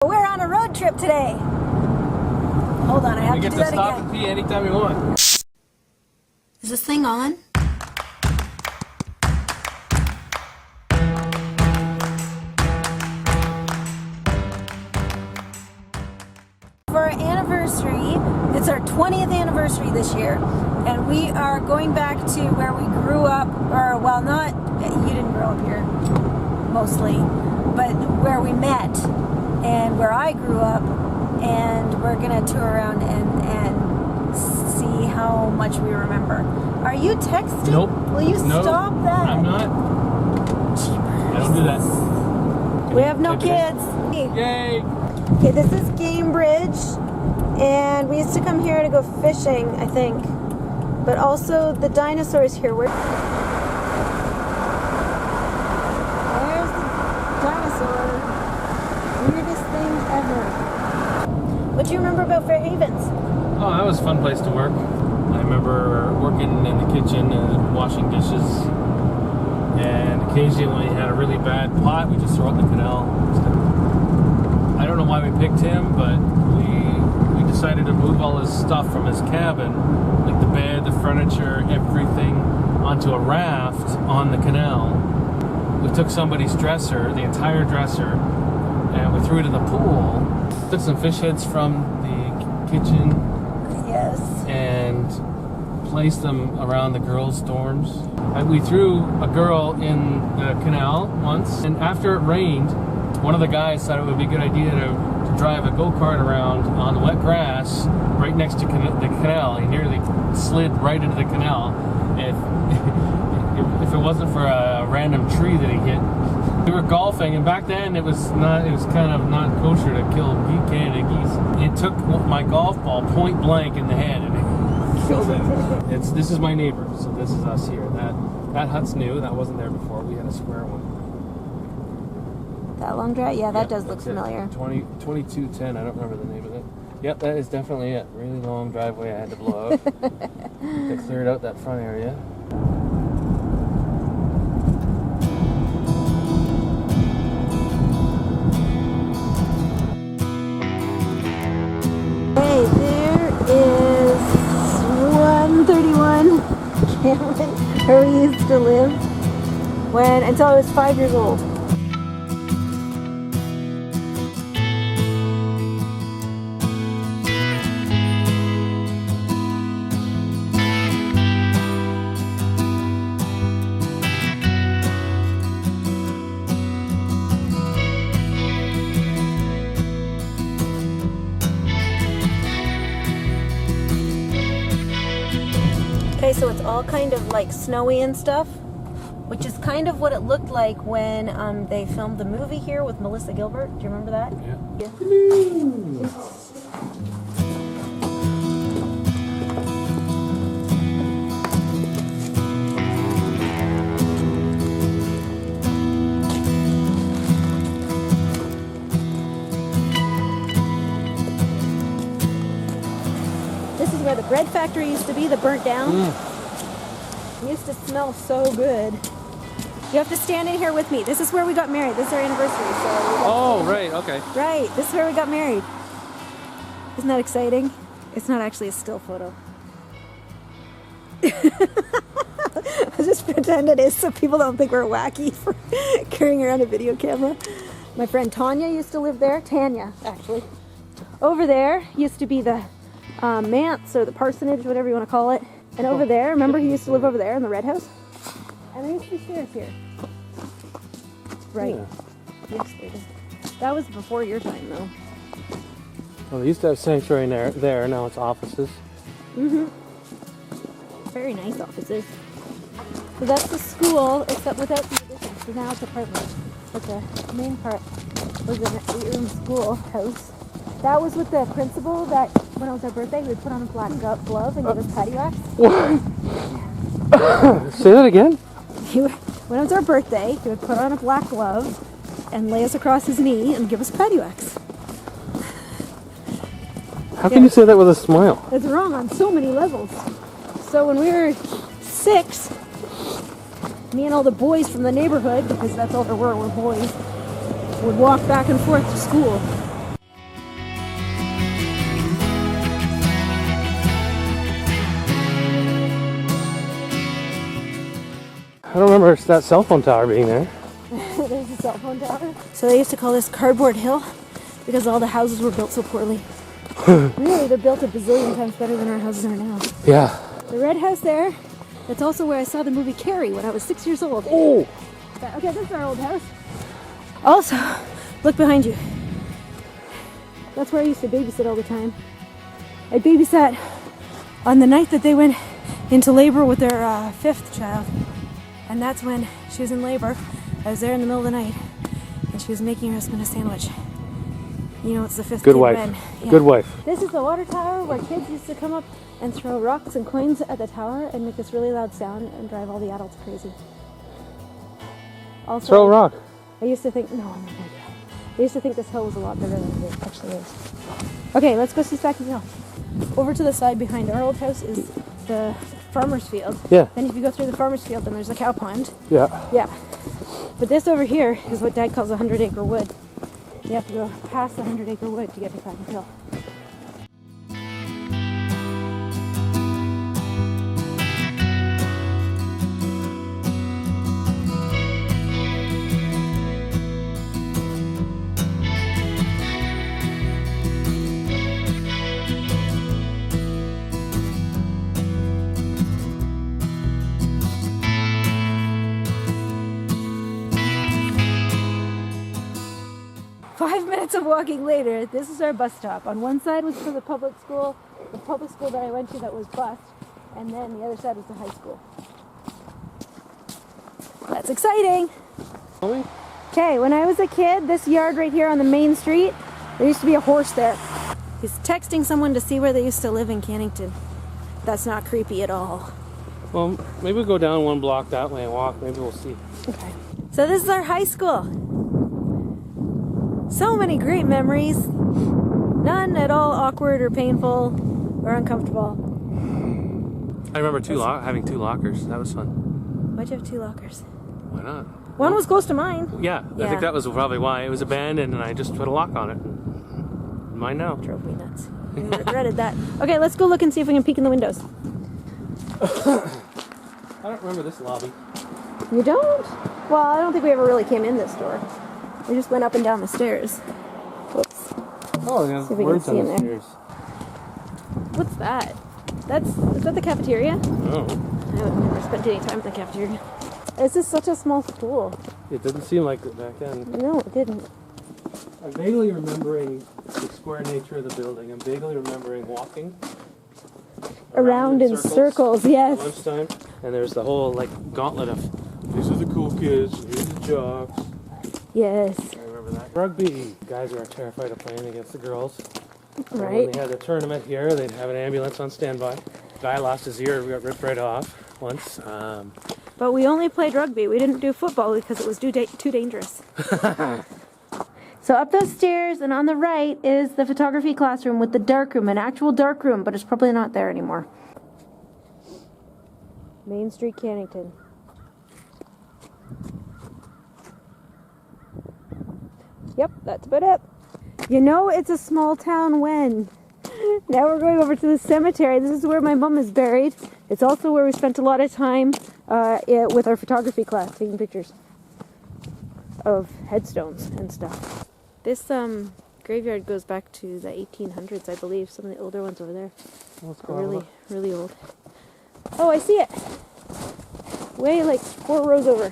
We're on a road trip today. Hold on, I have to do that again. We get to stop and pee anytime we want. Is this thing on? For our anniversary, it's our 20th anniversary this year, and we are going back to where we grew up, or well, not, you didn't grow up here, mostly, but where we met, and where I grew up, and we're gonna tour around and see how much we remember. Are you texting? Nope. Will you stop that? I'm not. Jeepers. I don't do that. We have no kids. Yay! Okay, this is Gamebridge, and we used to come here to go fishing, I think. But also the dinosaurs here. There's the dinosaur. Weirdest thing ever. What do you remember about Fair Havens? Oh, that was a fun place to work. I remember working in the kitchen and washing dishes. And occasionally when he had a really bad pot, we just throw it in the canal. I don't know why we picked him, but we decided to move all his stuff from his cabin, like the bed, the furniture, everything, onto a raft on the canal. We took somebody's dresser, the entire dresser, and we threw it in the pool. Took some fish heads from the kitchen. Yes. And placed them around the girls' dorms. And we threw a girl in the canal once, and after it rained, one of the guys thought it would be a good idea to drive a go-kart around on the wet grass right next to the canal. He nearly slid right into the canal. If it wasn't for a random tree that he hit. We were golfing, and back then it was kind of not kosher to kill Canada geese. It took my golf ball point blank in the head and it killed it. This is my neighbor, so this is us here. That hut's new. That wasn't there before. We had a square one. That long drive? Yeah, that does look familiar. 2210, I don't remember the name of it. Yep, that is definitely it. Really long driveway I had to blow out. They cleared out that front area. Hey, there is 131 Cameron, where we used to live until I was 5 years old. Okay, so it's all kind of like snowy and stuff, which is kind of what it looked like when they filmed the movie here with Melissa Gilbert. Do you remember that? Yeah. This is where the bread factory used to be that burnt down. It used to smell so good. You have to stand in here with me. This is where we got married. This is our anniversary. So right, okay. Right, this is where we got married. Isn't that exciting? It's not actually a still photo. I'll just pretend it is so people don't think we're wacky for carrying around a video camera. My friend Tanya used to live there. Tanya, actually. Over there used to be the manse or the parsonage, whatever you want to call it. And over there, remember he used to live over there in the red house? And there used to be stairs here. Right. Yeah. Yes, they did. That was before your time, though. Well, they used to have sanctuary there. Now it's offices. Very nice offices. So that's the school, except without the addition. So now it's apartment. But the main part was in the 8-room schoolhouse. That was with the principal that when it was our birthday, we would put on a black glove and give us patty wax. Say that again? When it was our birthday, he would put on a black glove and lay us across his knee and give us patty wax. How can you say that with a smile? It's wrong on so many levels. So when we were 6, me and all the boys from the neighborhood, because that's all there were boys, would walk back and forth to school. don't remember that cell phone tower being there. There's a cell phone tower. So they used to call this Cardboard Hill because all the houses were built so poorly. Really, they're built a bazillion times better than our houses are now. Yeah. The red house there, that's also where I saw the movie Carrie when I was 6 years old. Oh! Okay, this is our old house. Also, look behind you. That's where I used to babysit all the time. I babysat on the night that they went into labor with their fifth child. And that's when she was in labor. I was there in the middle of the night, and she was making her husband a sandwich. You know, it's the fifth Good kid wife. Ben. Yeah. Good wife. This is the water tower where kids used to come up and throw rocks and coins at the tower and make this really loud sound and drive all the adults crazy. Also, Throw a rock. I used to think, no, I'm not gonna do that. I used to think this hill was a lot bigger than it actually is. Okay, let's go see Stacky Hill. Over to the side behind our old house is the farmer's field. Yeah. Then if you go through the farmer's field, then there's a cow pond. Yeah. Yeah. But this over here is what Dad calls a 100-acre wood. You have to go past the 100-acre wood to get to Stacky Hill. Of walking later, this is our bus stop. On one side was for the public school that I went to that was bused, and then the other side was the high school. That's exciting! Okay, when I was a kid, this yard right here on the main street, there used to be a horse there. He's texting someone to see where they used to live in Cannington. That's not creepy at all. Well, maybe we'll go down one block that way and walk. Maybe we'll see. Okay. So this is our high school. So many great memories. None at all awkward or painful or uncomfortable. I remember having two lockers. That was fun. Why'd you have 2 lockers? Why not? One was close to mine. Yeah, I think that was probably why. It was abandoned and I just put a lock on it. Mine now. Drove me nuts. I regretted that. Okay, let's go look and see if we can peek in the windows. I don't remember this lobby. You don't? Well, I don't think we ever really came in this door. We just went up and down the stairs. Whoops. Oh, there's See if we words can see on in the there. stairs. What's that? Is that the cafeteria? Oh. I've never spent any time in the cafeteria. This is such a small school. It didn't seem like it back then. No, it didn't. I'm vaguely remembering the square nature of the building. I'm vaguely remembering walking Around in circles, yes. At lunchtime, and there's the whole gauntlet of these are the cool kids, here's the jocks. Yes. I remember that. Rugby. Guys are terrified of playing against the girls. Right. And when they had the tournament here, they'd have an ambulance on standby. Guy lost his ear, got ripped right off once. But we only played rugby. We didn't do football because it was too dangerous. So up those stairs and on the right is the photography classroom with the darkroom, an actual darkroom, but it's probably not there anymore. Main Street, Cannington. Yep, that's about it. You know it's a small town when. Now we're going over to the cemetery. This is where my mom is buried. It's also where we spent a lot of time with our photography class, taking pictures of headstones and stuff. This graveyard goes back to the 1800s, I believe. Some of the older ones over there are really old. Oh, I see it. Way 4 rows over.